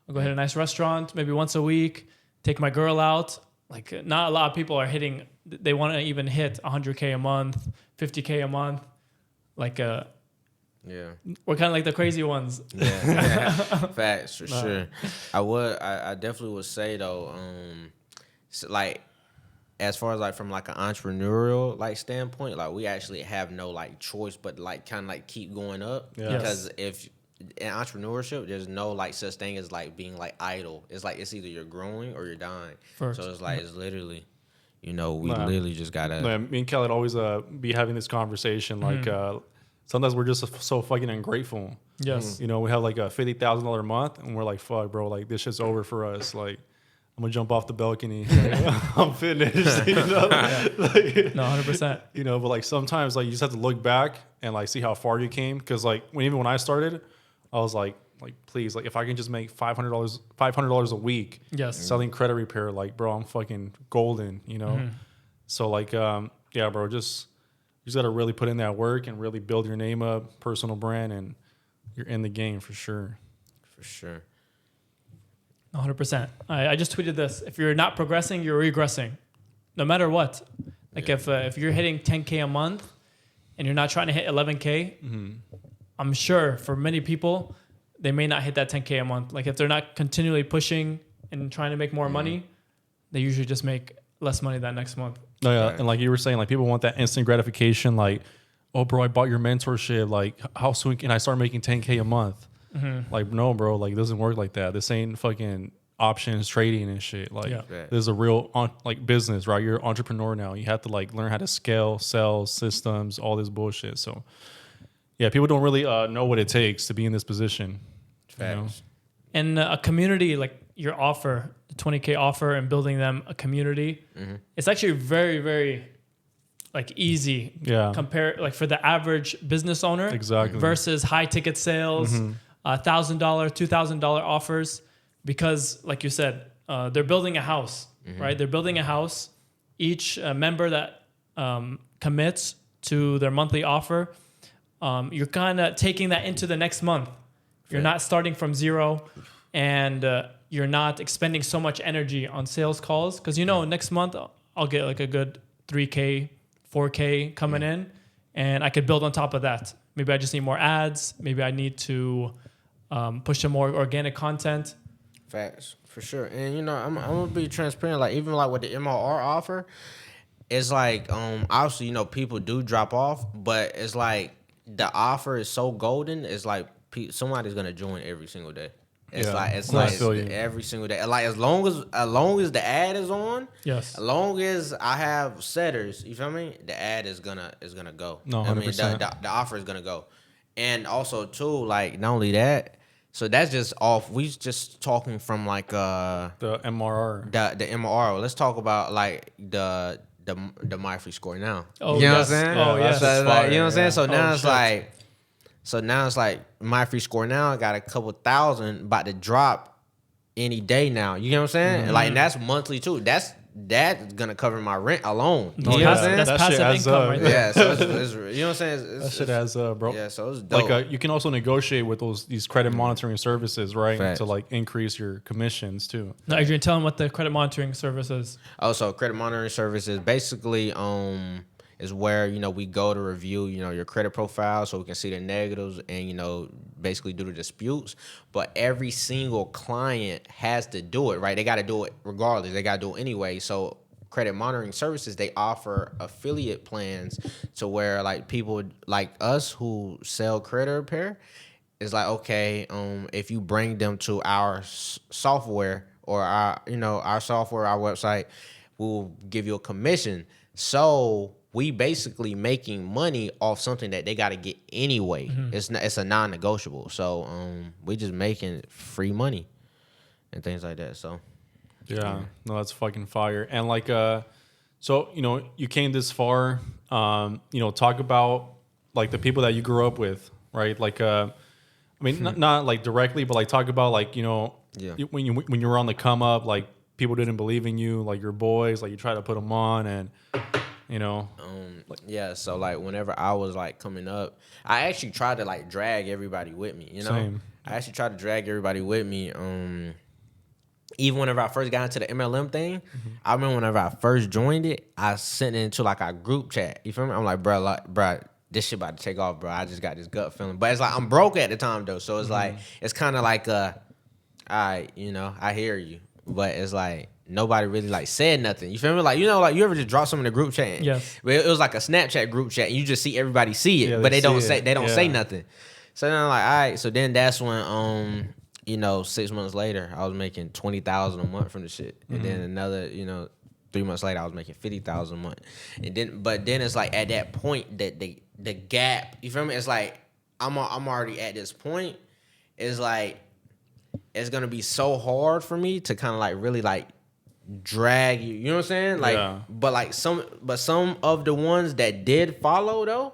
[SPEAKER 2] a nice restaurant maybe once a week, take my girl out. Like not a lot of people are hitting, they want to even hit 100K a month, 50K a month. Like
[SPEAKER 3] Yeah.
[SPEAKER 2] we're kind of like the crazy ones.
[SPEAKER 3] Yeah. Facts for sure. I definitely would say though, so like as far as like from like an entrepreneurial like standpoint, like we actually have no like choice but like kind of like keep going up.
[SPEAKER 1] Yeah.
[SPEAKER 2] Yes.
[SPEAKER 3] Because if in entrepreneurship, there's no like such thing as like being like idle. It's like it's either you're growing or you're dying.
[SPEAKER 2] First.
[SPEAKER 3] So it's like it's literally, you know, we
[SPEAKER 1] Nah.
[SPEAKER 3] literally just gotta.
[SPEAKER 1] no, me and Kelly always be having this conversation. Like sometimes we're just so fucking ungrateful.
[SPEAKER 2] Yes.
[SPEAKER 1] You know, we have like a $50,000 a month, and we're like, fuck, bro, like this shit's over for us. Like I'm gonna jump off the balcony. I'm finished. You know, like,
[SPEAKER 2] No, 100%.
[SPEAKER 1] you know, but like sometimes like you just have to look back and like see how far you came. Because like even when I started, I was like please, like if I can just make $500 a week,
[SPEAKER 2] Yes.
[SPEAKER 1] selling credit repair, like bro, I'm fucking golden. You know, so like yeah, bro, you just gotta really put in that work and really build your name up, personal brand, and you're in the game for sure.
[SPEAKER 3] For sure.
[SPEAKER 2] 100%. I just tweeted this. If you're not progressing, you're regressing. No matter what. Like if you're hitting 10K a month and you're not trying to hit 11K, I'm sure for many people, they may not hit that 10K a month. Like if they're not continually pushing and trying to make more money, they usually just make less money that next month.
[SPEAKER 1] No, yeah,
[SPEAKER 3] Right.
[SPEAKER 1] and like you were saying, like people want that instant gratification. Like, oh, bro, I bought your mentorship. Like, how soon can I start making 10K a month? Like, no, bro, like it doesn't work like that. This ain't fucking options trading and shit. Like,
[SPEAKER 2] Yeah.
[SPEAKER 3] Right.
[SPEAKER 1] this is a real like business, right? You're an entrepreneur now. You have to like learn how to scale, sell, systems, all this bullshit. So, yeah, people don't really know what it takes to be in this position. You know?
[SPEAKER 3] Facts.
[SPEAKER 2] And a community, like your offer, the 20K offer and building them a community, it's actually very, very like easy.
[SPEAKER 1] Yeah.
[SPEAKER 2] Compare like for the average business owner.
[SPEAKER 1] Exactly.
[SPEAKER 2] Versus high ticket sales, $1,000, $2,000 offers. Because like you said, they're building a house, right? They're building a house. Each member that commits to their monthly offer, you're kind of taking that into the next month. You're not starting from zero, and you're not expending so much energy on sales calls. Because you know, next month I'll get like a good 3K, 4K coming in, and I could build on top of that. Maybe I just need more ads. Maybe I need to push some more organic content.
[SPEAKER 3] Facts for sure. And you know, I'm gonna be transparent. Like even like with the MRR offer, it's like obviously you know people do drop off, but it's like the offer is so golden. It's like somebody's gonna join every single day, It's
[SPEAKER 1] Yeah.
[SPEAKER 3] like
[SPEAKER 1] I feel you.
[SPEAKER 3] every single day. Like as long as the ad is on,
[SPEAKER 2] Yes.
[SPEAKER 3] as long as I have setters, you feel me? The ad is gonna go.
[SPEAKER 1] No,
[SPEAKER 3] I mean
[SPEAKER 1] 100%.
[SPEAKER 3] the offer is gonna go, and also too like not only that. So that's just off. We just talking from like
[SPEAKER 1] The MRR.
[SPEAKER 3] the MRR. Let's talk about like the My Free score now.
[SPEAKER 2] Oh,
[SPEAKER 3] you know
[SPEAKER 2] yes.
[SPEAKER 3] what I'm saying?
[SPEAKER 2] Oh, yes.
[SPEAKER 3] So,
[SPEAKER 1] That's
[SPEAKER 3] like, you know what I'm
[SPEAKER 1] fire,
[SPEAKER 3] saying?
[SPEAKER 1] yeah.
[SPEAKER 3] So now
[SPEAKER 2] Oh,
[SPEAKER 3] it's
[SPEAKER 2] shit.
[SPEAKER 3] like, My Free score now. I got a couple thousand about to drop any day now. You know what I'm saying? Like, and that's monthly too. That's gonna cover my rent alone. You know what I'm saying?
[SPEAKER 2] That's
[SPEAKER 1] That shit
[SPEAKER 2] passive
[SPEAKER 1] adds
[SPEAKER 2] income
[SPEAKER 1] up.
[SPEAKER 2] right there.
[SPEAKER 3] Yeah. So it's you know what I'm saying?
[SPEAKER 1] That shit adds up, bro.
[SPEAKER 3] Yeah. So it's dope.
[SPEAKER 1] Like you can also negotiate with these credit monitoring services, right?
[SPEAKER 3] Facts.
[SPEAKER 1] To like increase your commissions too.
[SPEAKER 2] Now, Adrian, tell them what the credit monitoring service is.
[SPEAKER 3] Also, credit monitoring services basically is where we go to review your credit profile so we can see the negatives and basically do the disputes. But every single client has to do it, right? They got to do it regardless. They got to do it anyway. So credit monitoring services, they offer affiliate plans to where like people like us who sell credit repair is like, okay, if you bring them to our software or our software, our website, we'll give you a commission. So we basically making money off something that they got to get anyway. It's a non-negotiable. So we just making free money and things like that. So
[SPEAKER 1] Yeah, no, that's fucking fire. And like, so you came this far. Talk about like the people that you grew up with, right? Like, I mean, not like directly, but like talk about like when you were on the come up, like people didn't believe in you, like your boys, like you try to put them on, and
[SPEAKER 3] yeah. So like whenever I was like coming up, I actually tried to like drag everybody with me.
[SPEAKER 1] Same.
[SPEAKER 3] I actually tried to drag everybody with me. Even whenever I first got into the MLM thing, I remember whenever I first joined it, I sent it into like our group chat. You feel me? I'm like, bro, this shit about to take off, bro. I just got this gut feeling. But it's like I'm broke at the time though, so it's like it's kind of like all right, I hear you, but it's like nobody really like said nothing. You feel me? Like you ever just drop something in the group chat?
[SPEAKER 2] Yes.
[SPEAKER 3] But it was like a Snapchat group chat, and you just see everybody see it,
[SPEAKER 1] Yeah,
[SPEAKER 3] but
[SPEAKER 1] they
[SPEAKER 3] they don't
[SPEAKER 1] see
[SPEAKER 3] say
[SPEAKER 1] it.
[SPEAKER 3] they don't
[SPEAKER 1] Yeah.
[SPEAKER 3] say nothing. So then I'm like, all right. So then that's when 6 months later, I was making $20,000 a month from the shit, and then another 3 months later, I was making $50,000 a month, and then it's like at that point that the gap, you feel me? It's like I'm already at this point. It's like it's gonna be so hard for me to kind of like really like drag you. You know what I'm saying? Like,
[SPEAKER 1] Yeah.
[SPEAKER 3] but some of the ones that did follow though,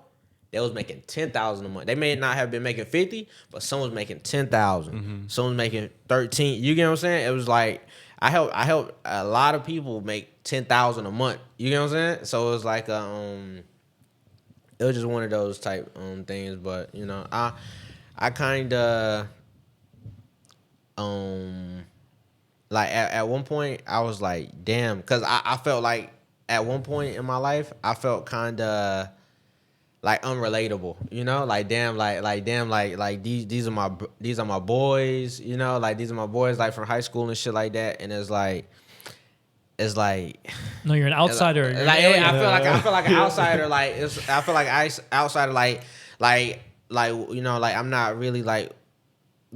[SPEAKER 3] they was making $10,000 a month. They may not have been making 50, but some was making 10,000. Some was making 13. You get what I'm saying? It was like I helped a lot of people make 10,000 a month. You get what I'm saying? So it was like it was just one of those type things. But I kind of like at one point I was like, damn, because I felt like at one point in my life I felt kind of like unrelatable, like damn, like these are my boys, like these are my boys like from high school and shit like that, and it's like
[SPEAKER 2] No, you're an outsider. You're an
[SPEAKER 3] like
[SPEAKER 2] alien.
[SPEAKER 3] I feel like an outsider, like I feel like outsider, like I'm not really like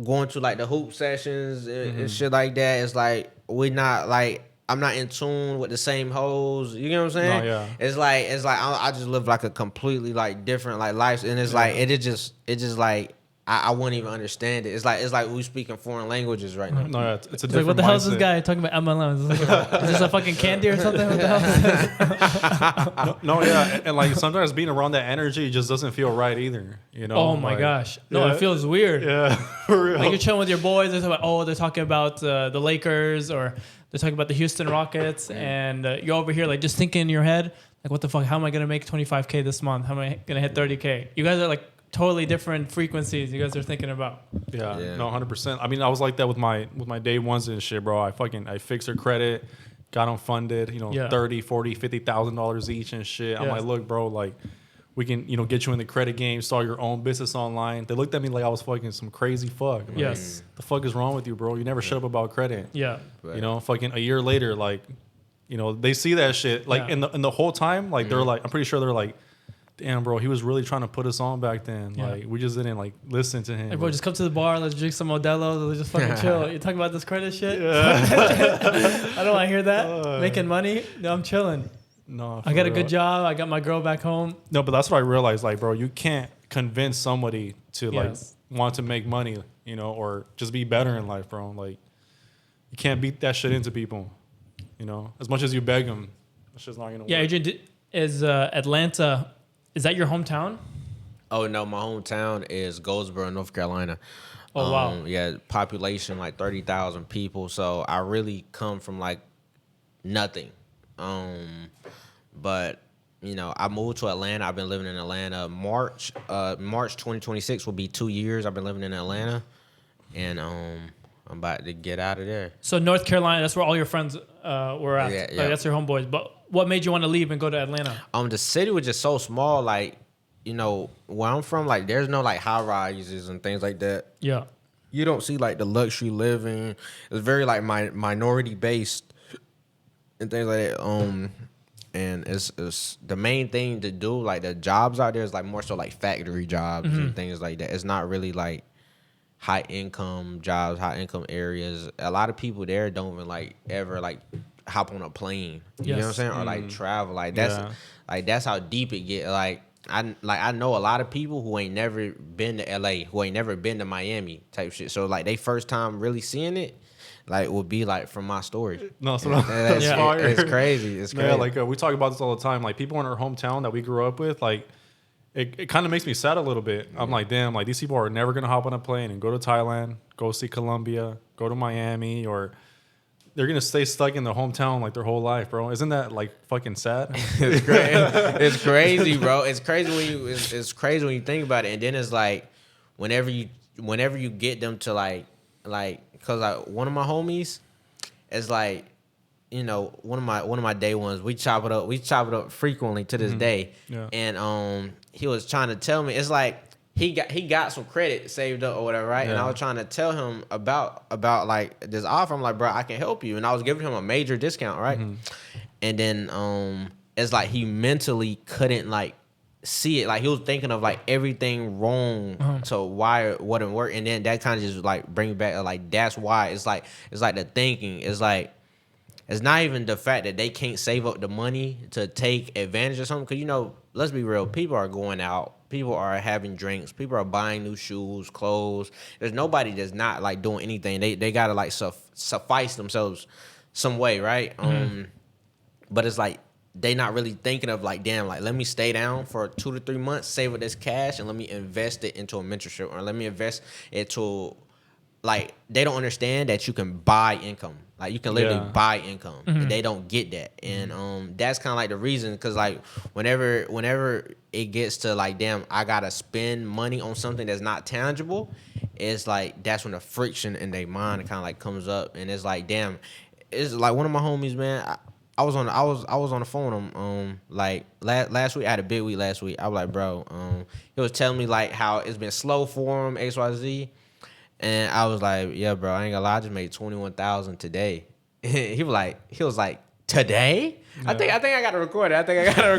[SPEAKER 3] going to like the hoop sessions and shit like that. It's like we're not like I'm not in tune with the same hoes. You know what I'm saying?
[SPEAKER 1] No, yeah.
[SPEAKER 3] It's like I just live like a completely like different like life, and it's like it just like I wouldn't even understand it. It's like we speaking foreign languages right now.
[SPEAKER 1] no, yeah, it's a
[SPEAKER 2] It's
[SPEAKER 1] different
[SPEAKER 2] like, what the hell is this
[SPEAKER 1] mindset.
[SPEAKER 2] guy talking about MLM? Is this a fucking candy or something? What the hell is this?
[SPEAKER 1] No, yeah, and like sometimes being around that energy just doesn't feel right either.
[SPEAKER 2] Oh my
[SPEAKER 1] like,
[SPEAKER 2] gosh. No,
[SPEAKER 1] yeah.
[SPEAKER 2] it feels weird.
[SPEAKER 1] Yeah, for real.
[SPEAKER 2] Like you're chilling with your boys, they're talking about the Lakers, or they're talking about the Houston Rockets, and you're over here like just thinking in your head, like, what the fuck? How am I gonna make $25K this month? How am I gonna hit $30K? You guys are like totally different frequencies you guys are thinking about.
[SPEAKER 1] Yeah. No, 100%. I mean, I was like that with my day ones and shit, bro. I fixed their credit, got them funded,
[SPEAKER 2] Yeah.
[SPEAKER 1] $30,000, $40,000, $50,000 each and shit. I'm
[SPEAKER 2] Yeah.
[SPEAKER 1] like, look, bro, like we can, get you in the credit game, start your own business online. They looked at me like I was fucking some crazy fuck. I'm like,
[SPEAKER 2] Yes.
[SPEAKER 1] the fuck is wrong with you, bro? You never shut up about credit.
[SPEAKER 2] Yeah.
[SPEAKER 3] Right.
[SPEAKER 1] Fucking a year later, like, they see that shit. Like
[SPEAKER 2] Yeah.
[SPEAKER 1] in the whole time, like they're like, I'm pretty sure they're like, damn, bro, he was really trying to put us on back then.
[SPEAKER 2] Yeah.
[SPEAKER 1] Like, we just didn't like listen to him.
[SPEAKER 2] Hey, bro, just come to the bar. Let's drink some Modelo. Let's just fucking chill. You talking about this credit shit?
[SPEAKER 1] Yeah.
[SPEAKER 2] I don't want to hear that. Making money? No, I'm chilling.
[SPEAKER 1] No,
[SPEAKER 2] I got a
[SPEAKER 1] for
[SPEAKER 2] good
[SPEAKER 1] real.
[SPEAKER 2] job. I got my girl back home.
[SPEAKER 1] No, but that's what I realized. Like, bro, you can't convince somebody to like
[SPEAKER 2] Yes.
[SPEAKER 1] want to make money, you know, or just be better in life, bro. Like, you can't beat that shit into people, you know. As much as you beg them, it's just not gonna
[SPEAKER 2] Yeah,
[SPEAKER 1] work.
[SPEAKER 2] Adrian, is Atlanta? Is that your hometown?
[SPEAKER 3] Oh no, my hometown is Goldsboro, North Carolina.
[SPEAKER 2] Oh, wow.
[SPEAKER 3] Yeah, population like 30,000 people. So I really come from like nothing. But you know, I moved to Atlanta. I've been living in Atlanta. March 2026 will be 2 years. I've been living in Atlanta, and I'm about to get out of there.
[SPEAKER 2] So North Carolina, that's where all your friends were at.
[SPEAKER 3] Yeah,
[SPEAKER 2] Like,
[SPEAKER 3] yeah.
[SPEAKER 2] that's your homeboys. But what made you want to leave and go to Atlanta?
[SPEAKER 3] The city was just so small. Like, you know, where I'm from, like, there's no like high rises and things like that.
[SPEAKER 2] Yeah.
[SPEAKER 3] You don't see like the luxury living. It's very like minority based and things like that. And it's the main thing to do. Like the jobs out there is like more so like factory jobs and things like that. It's not really like high income jobs, high income areas. A lot of people there don't even like ever like hop on a plane. You know what I'm
[SPEAKER 2] Yes.
[SPEAKER 3] saying? Or like travel. Like that's
[SPEAKER 1] Yeah.
[SPEAKER 3] like that's how deep it get. I know a lot of people who ain't never been to LA, who ain't never been to Miami type shit. So like they first time really seeing it, like would be like from my story.
[SPEAKER 1] No, so
[SPEAKER 3] That's
[SPEAKER 2] Yeah.
[SPEAKER 1] fire.
[SPEAKER 3] It's crazy. It's crazy.
[SPEAKER 1] Yeah, like we talk about this all the time. Like people in our hometown that we grew up with, like it kind of makes me sad a little bit. I'm like, damn, like these people are never gonna hop on a plane and go to Thailand, go see Colombia, go to Miami, or they're gonna stay stuck in their hometown like their whole life, bro. Isn't that like fucking sad?
[SPEAKER 3] It's crazy. It's crazy, bro. It's crazy when you it's crazy when you think about it. And then it's like whenever you get them to like because like one of my homies is like, you know, one of my day ones. We chop it up frequently to this day.
[SPEAKER 1] Yeah.
[SPEAKER 3] And he was trying to tell me, it's like he got some credit saved up or whatever, right? And I
[SPEAKER 1] Yeah.
[SPEAKER 3] was trying to tell him about like this offer. I'm like, bro, I can help you. And I was giving him a major discount, right? And then it's like he mentally couldn't like see it. Like he was thinking of like everything wrong. So why it wouldn't work? And then that kind of just like bring back like that's why it's like the thinking. It's like it's not even the fact that they can't save up the money to take advantage of something. Because, you know, let's be real. People are going out. People are having drinks. People are buying new shoes, clothes. There's nobody that's not, like, doing anything. They got to, like, suffice themselves some way, right? But it's like they not really thinking of, like, damn, like, let me stay down for 2 to 3 months, save up this cash, and let me invest it into a mentorship. Or let me invest it to, like, they don't understand that you can buy income. Like, you can literally
[SPEAKER 1] Yeah.
[SPEAKER 3] buy income. And they don't get that. And that's kind of like the reason, because, like, whenever it gets to, like, damn, I got to spend money on something that's not tangible, it's like that's when the friction in their mind kind of, like, comes up. And it's like, damn, it's like one of my homies, man, I was on the phone with him, like, last week. I had a big week last week. I was like, bro, he was telling me, like, how it's been slow for him, XYZ. And I was like, yeah, bro, I ain't gonna lie, I just made 21,000 today. He was like, today?
[SPEAKER 1] Yeah.
[SPEAKER 3] I think I gotta record it. I think I gotta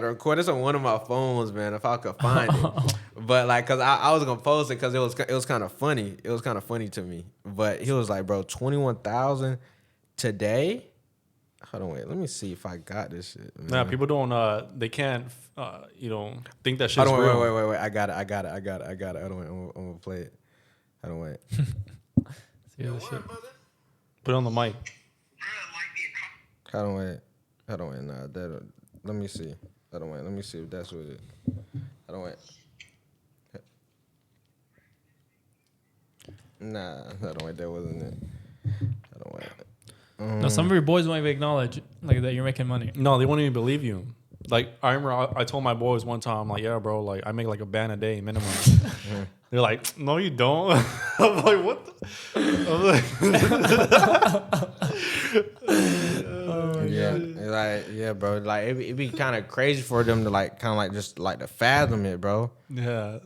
[SPEAKER 3] record it. It's on one of my phones, man, if I could find it. But like, cause I was gonna post it because it was kind of funny. It was kind of funny to me. But he was like, bro, 21,000 today? Hold on, wait. Let me see if I got this shit. Man.
[SPEAKER 1] Nah, people don't. They can't. Think that shit's
[SPEAKER 3] Hold on,
[SPEAKER 1] real.
[SPEAKER 3] wait. I got it. Hold on, wait. I'm gonna play it. Hold on, wait.
[SPEAKER 2] See that shit.
[SPEAKER 1] Put it on the mic.
[SPEAKER 3] Hold on, wait. Nah, that. Let me see. Hold on, wait. Let me see if that's what it. Hold on, wait. Nah, hold on, wait. That wasn't it. Hold on, wait.
[SPEAKER 2] No, some of your boys won't even acknowledge like that you're making money.
[SPEAKER 1] No, they won't even believe you. Like I remember, I told my boys one time, like, yeah, bro, like I make like a band a day minimum. They're like, no, you don't. I'm like, what? I'm like,
[SPEAKER 3] Yeah, like yeah, bro. Like it be kind of crazy for them to like kind of like just like to fathom it, bro.
[SPEAKER 1] yeah.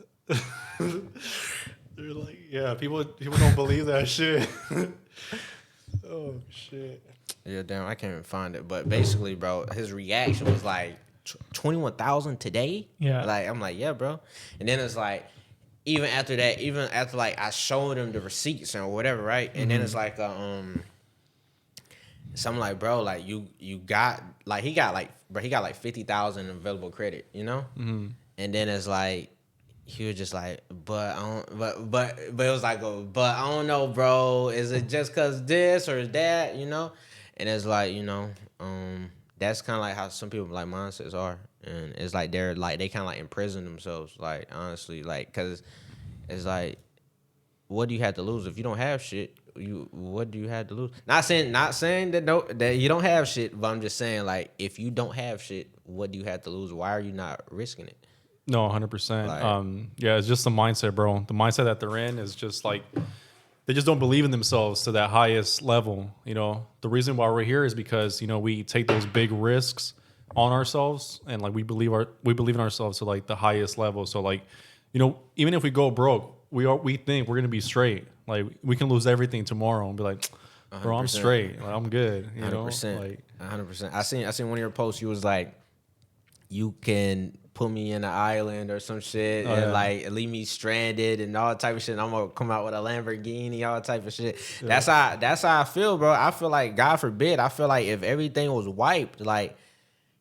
[SPEAKER 1] They're like, yeah, people don't believe that shit. Oh shit.
[SPEAKER 3] Yeah, damn, I can't even find it. But basically, bro, his reaction was like 21,000 today.
[SPEAKER 2] Yeah.
[SPEAKER 3] Like I'm like, yeah, bro. And then it's like, even after that, even after like I showed him the receipts and whatever, right? And then it's like, so I'm like, bro, like you got like he got like 50,000 available credit, you know?
[SPEAKER 1] Mm-hmm.
[SPEAKER 3] And then it's like he was just like, but I don't, but it was like, but I don't know, bro. Is it just cause this or that, you know? And it's like, you know, that's kind of like how some people like mindsets are, and it's like they're like they kind of like imprison themselves, like honestly, like cause it's like, what do you have to lose if you don't have shit? What do you have to lose? Not saying that you don't have shit, but I'm just saying like if you don't have shit, what do you have to lose? Why are you not risking it?
[SPEAKER 1] No, 100%.
[SPEAKER 3] Like-
[SPEAKER 1] Yeah, it's just the mindset, bro. The mindset that they're in is just like they just don't believe in themselves to that highest level. You know, the reason why we're here is because you know we take those big risks on ourselves, and like we believe in ourselves to like the highest level. So like, you know, even if we go broke, we think we're gonna be straight. Like we can lose everything tomorrow and be like, bro, I'm
[SPEAKER 3] 100%.
[SPEAKER 1] straight. Like, I'm good. You know,
[SPEAKER 3] 100%.
[SPEAKER 1] like
[SPEAKER 3] 100%. I seen one of your posts. You was like, you can put me in an island or some shit and
[SPEAKER 1] yeah.
[SPEAKER 3] like leave me stranded and all type of shit. And I'm gonna come out with a Lamborghini, all type of shit. Yeah. That's how I feel, bro. I feel like, God forbid, I feel like if everything was wiped, like,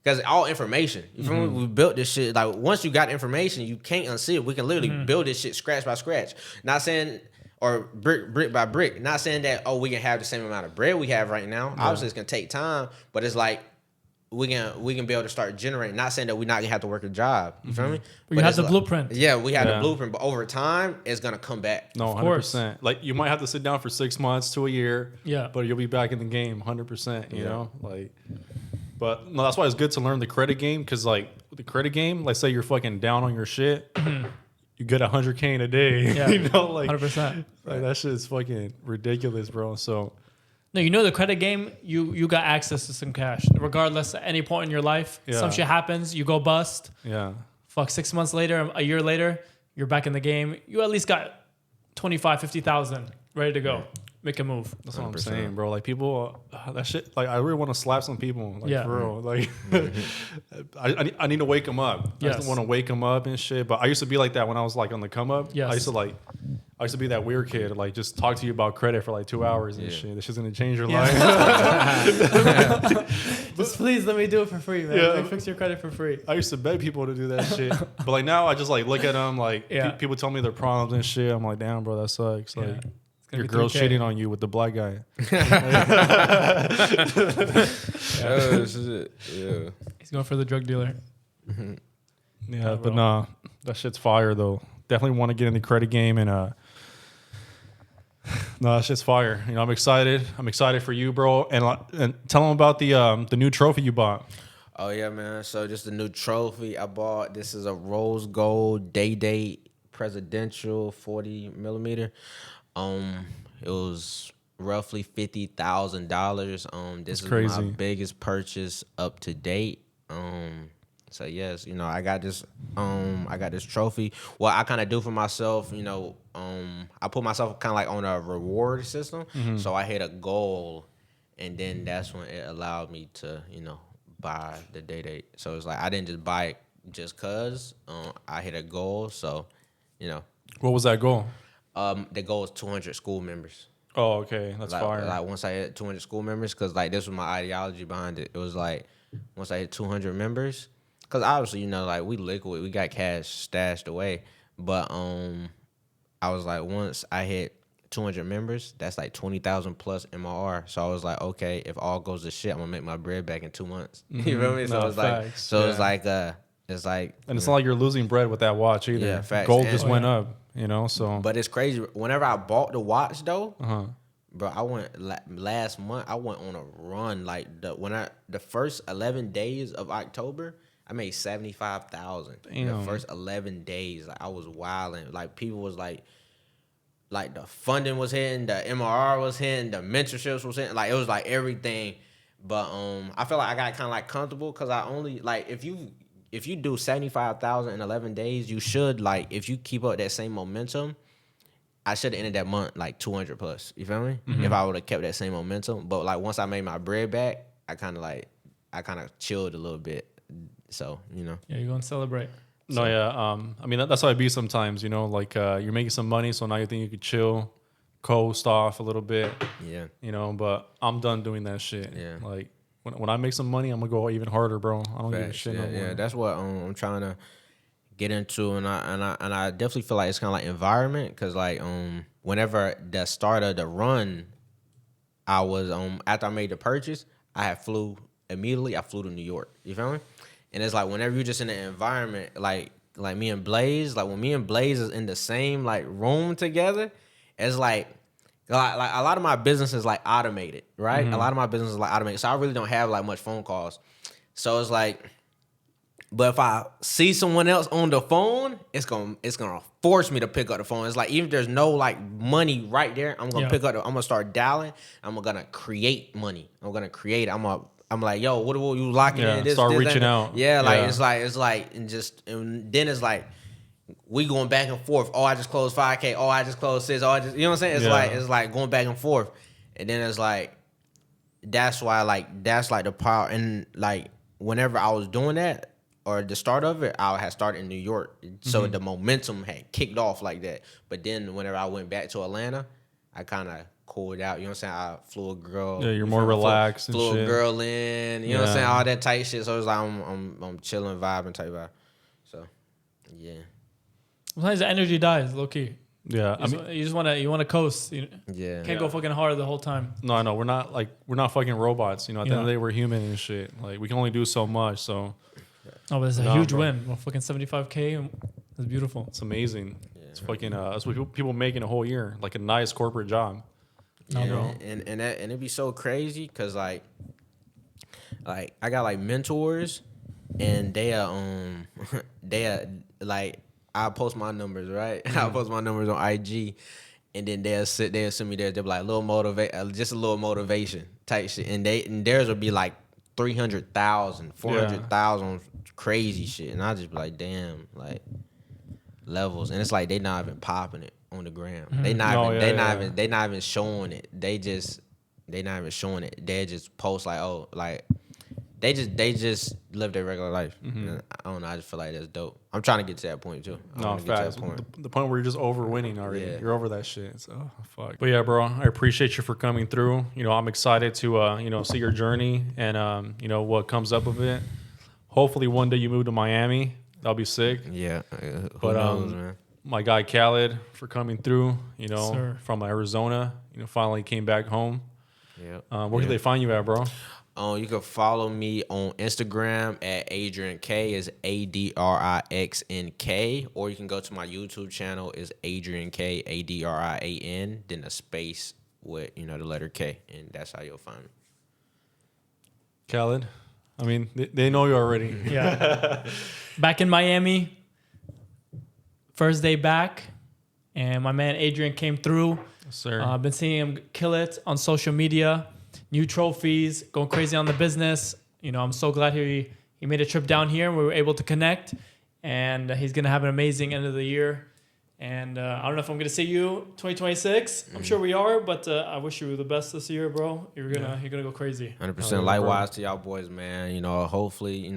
[SPEAKER 3] because all information. You feel me? We built this shit. Like once you got information, you can't unsee it. We can literally build this shit scratch by scratch. Not saying, or brick by brick. Not saying that, oh, we can have the same amount of bread we have right now. Yeah. Obviously, it's gonna take time, but it's like we can be able to start generating. Not saying that we're not gonna have to work a job. You feel me?
[SPEAKER 2] But you have the blueprint.
[SPEAKER 3] Yeah, we have the blueprint, but over time, it's gonna come back.
[SPEAKER 1] No, 100%. Like you might have to sit down for 6 months to a year.
[SPEAKER 2] Yeah.
[SPEAKER 1] But you'll be back in the game 100%. You know, like. But no, that's why it's good to learn the credit game, because like the credit game, let's say you're fucking down on your shit, you get 100K in a day.
[SPEAKER 2] Yeah.
[SPEAKER 1] You know, like
[SPEAKER 2] 100%.
[SPEAKER 1] Like that shit is fucking ridiculous, bro. So
[SPEAKER 2] no, you know the credit game, you got access to some cash. Regardless, at any point in your life, some shit happens, you go bust.
[SPEAKER 1] Yeah.
[SPEAKER 2] Fuck, 6 months later, a year later, you're back in the game. You at least got 25, 50,000 ready to go. Make a move.
[SPEAKER 1] That's what I'm saying, bro. Like people, that shit. Like I really want to slap some people. Like for real. Like I need to wake them up. I just want to wake them up and shit. But I used to be like that when I was like on the come up.
[SPEAKER 2] Yes.
[SPEAKER 1] I used to be that weird kid. Like just talk to you about credit for like 2 hours and shit. This shit's gonna change your life.
[SPEAKER 2] Just please let me do it for free, man.
[SPEAKER 1] Yeah.
[SPEAKER 2] Like, fix your credit for free.
[SPEAKER 1] I used to beg people to do that shit. But like now I just like look at them like people tell me their problems and shit. I'm like, damn, bro, that sucks. Like. Your girl's cheating on you with the black guy.
[SPEAKER 3] Yeah.
[SPEAKER 2] He's going for the drug dealer.
[SPEAKER 1] Yeah, but nah, that shit's fire though. Definitely want to get in the credit game and no, that shit's fire. You know, I'm excited. I'm excited for you, bro. And tell them about the new trophy you bought.
[SPEAKER 3] Oh yeah, man. So just the new trophy I bought. This is a rose gold day-date presidential 40 millimeter. It was roughly $50,000. This is
[SPEAKER 1] crazy.
[SPEAKER 3] my biggest purchase up to date. So yes, you know, I got this trophy. What I kind of do for myself, you know, I put myself kind of like on a reward system. So I hit a goal, and then that's when it allowed me to, you know, buy the day-date. So it's like I didn't just buy it just cause I hit a goal. So, you know,
[SPEAKER 1] what was that goal?
[SPEAKER 3] The goal is 200 school members.
[SPEAKER 1] Oh, okay, that's fire.
[SPEAKER 3] Like once I hit 200 school members, because like this was my ideology behind it. It was like once I hit 200 members, because obviously you know like we liquid, we got cash stashed away, but I was like once I hit 200 members, that's like 20,000 plus MRR. So I was like, okay, if all goes to shit, I'm gonna make my bread back in 2 months. You feel me? So
[SPEAKER 1] No,
[SPEAKER 3] it's like,
[SPEAKER 1] facts.
[SPEAKER 3] it's like,
[SPEAKER 1] and it's not like you're losing bread with that watch either.
[SPEAKER 3] Yeah, facts.
[SPEAKER 1] Gold just went up, you know. So,
[SPEAKER 3] but it's crazy. Whenever I bought the watch though, bro, I went last month. I went on a run. Like the first 11 days of October, I made 75,000. The first 11 days, like I was wilding. Like people was like the funding was hitting, the MRR was hitting, the mentorships was hitting. Like it was like everything. But I feel like I got kind of like comfortable because I only like if you do 75,000 in 11 days, you should like if you keep up that same momentum, I should have ended that month like 200 plus. You feel me?
[SPEAKER 1] Mm-hmm.
[SPEAKER 3] If I would have kept that same momentum. But like once I made my bread back, I kind of chilled a little bit. So, you know.
[SPEAKER 2] Yeah, you're going to celebrate.
[SPEAKER 1] No, yeah. I mean, that's how it be sometimes, you know, like you're making some money. So now you think you could chill, coast off a little bit,
[SPEAKER 3] Yeah.
[SPEAKER 1] you know, but I'm done doing that shit.
[SPEAKER 3] Yeah.
[SPEAKER 1] Like when I make some money, I'm going to go even harder, bro. I don't give a
[SPEAKER 3] Facts.
[SPEAKER 1] shit
[SPEAKER 3] Yeah,
[SPEAKER 1] no more.
[SPEAKER 3] yeah. That's what I'm trying to get into, and I definitely feel like it's kind of like environment, because like whenever the start of the run, I was after I made the purchase, I flew to New York. You feel me? And it's like whenever you're just in the environment, like me and Blaze, like when me and Blaze is in the same like room together, it's like a lot of my business is like automated, right? A lot of my business is like automated, so I really don't have like much phone calls. So it's like, but if I see someone else on the phone, it's gonna force me to pick up the phone. It's like even if there's no like money right there, I'm gonna pick up. I'm gonna start dialing. I'm gonna create money. I'm gonna create. I'm like, yo, what are you locking in? This,
[SPEAKER 1] start
[SPEAKER 3] this,
[SPEAKER 1] reaching
[SPEAKER 3] that.
[SPEAKER 1] out.
[SPEAKER 3] Yeah, like
[SPEAKER 1] Yeah.
[SPEAKER 3] it's like and then it's like we going back and forth. Oh, I just closed 5K. Oh, I just closed 6. Oh, I just, you know what I'm saying? It's like going back and forth, and then it's like that's like the power. And like whenever I was doing that, or the start of it, I had started in New York, so the momentum had kicked off like that. But then whenever I went back to Atlanta, I kind of cooled out. You know what I'm saying? I flew a girl.
[SPEAKER 1] Yeah, you're more relaxed and
[SPEAKER 3] flew
[SPEAKER 1] shit.
[SPEAKER 3] a girl in. You know what I'm saying? All that type shit. So it's like I'm chilling, vibing type vibe. So yeah.
[SPEAKER 2] Sometimes the energy dies, low key.
[SPEAKER 1] Yeah.
[SPEAKER 2] You just want to coast. You
[SPEAKER 3] Yeah.
[SPEAKER 2] can't go fucking hard the whole time.
[SPEAKER 1] No, I know. We're not fucking robots. You know, at the end of the
[SPEAKER 2] Yeah.
[SPEAKER 1] day, we're human and shit. Like we can only do so much. So
[SPEAKER 2] Oh, but it's a
[SPEAKER 1] Nah,
[SPEAKER 2] huge
[SPEAKER 1] bro.
[SPEAKER 2] win. Well, fucking 75K. It's beautiful.
[SPEAKER 1] it's amazing. It's fucking, that's what people make in a whole year. Like a nice corporate job.
[SPEAKER 2] No,
[SPEAKER 3] Yeah,
[SPEAKER 2] bro.
[SPEAKER 3] and it'd be so crazy because like I got like mentors, and they like I post my numbers, right. I post my numbers on IG, and then they'll send me theirs. They'll be like just a little motivation type shit, and theirs would be like 300,000, 400,000, crazy shit, and I just be like, damn, like levels, and it's like they not even popping it on the gram. They not even showing it. They not even showing it. They just post like, oh, like they just live their regular life. And I don't know. I just feel like that's dope. I'm trying to get to that point too.
[SPEAKER 1] No, facts. The point where you're just over winning already.
[SPEAKER 3] Yeah.
[SPEAKER 1] You're over that shit. So fuck. But yeah, bro, I appreciate you for coming through. You know, I'm excited to see your journey and what comes up of it. Hopefully one day you move to Miami. That'll be sick.
[SPEAKER 3] Yeah, who
[SPEAKER 1] But
[SPEAKER 3] knows, man?
[SPEAKER 1] my guy Khaled for coming through. You know,
[SPEAKER 2] Sir.
[SPEAKER 1] from Arizona. You know, finally came back home.
[SPEAKER 3] Yeah.
[SPEAKER 1] Where can they find you at, bro?
[SPEAKER 3] You can follow me on Instagram at Adrian K, is ADRIXNK, or you can go to my YouTube channel, is Adrian K, ADRIAN, then a space with the letter K, and that's how you'll find me.
[SPEAKER 1] Khaled. I mean, they know you already.
[SPEAKER 2] Yeah. Back in Miami. First day back. And my man Adrian came through.
[SPEAKER 1] Yes, sir.
[SPEAKER 2] I've been seeing him kill it on social media. New trophies, going crazy on the business. I'm so glad he made a trip down here. We were able to connect. And he's going to have an amazing end of the year. And I don't know if I'm going to see you 2026. I'm sure we are, but I wish you the best this year, bro. You're gonna go crazy.
[SPEAKER 3] 100%. Likewise to y'all boys, man. Hopefully,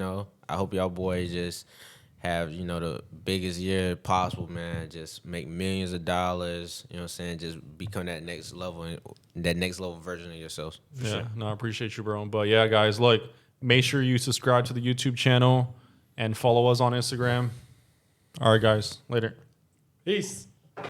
[SPEAKER 3] I hope y'all boys just have, the biggest year possible, man. Just make millions of dollars, you know what I'm saying? Just become that next level version of yourselves.
[SPEAKER 1] Yeah,
[SPEAKER 3] Sure.
[SPEAKER 1] no, I appreciate you, bro. But yeah, guys, look, make sure you subscribe to the YouTube channel and follow us on Instagram. All right, guys, later.
[SPEAKER 2] Peace.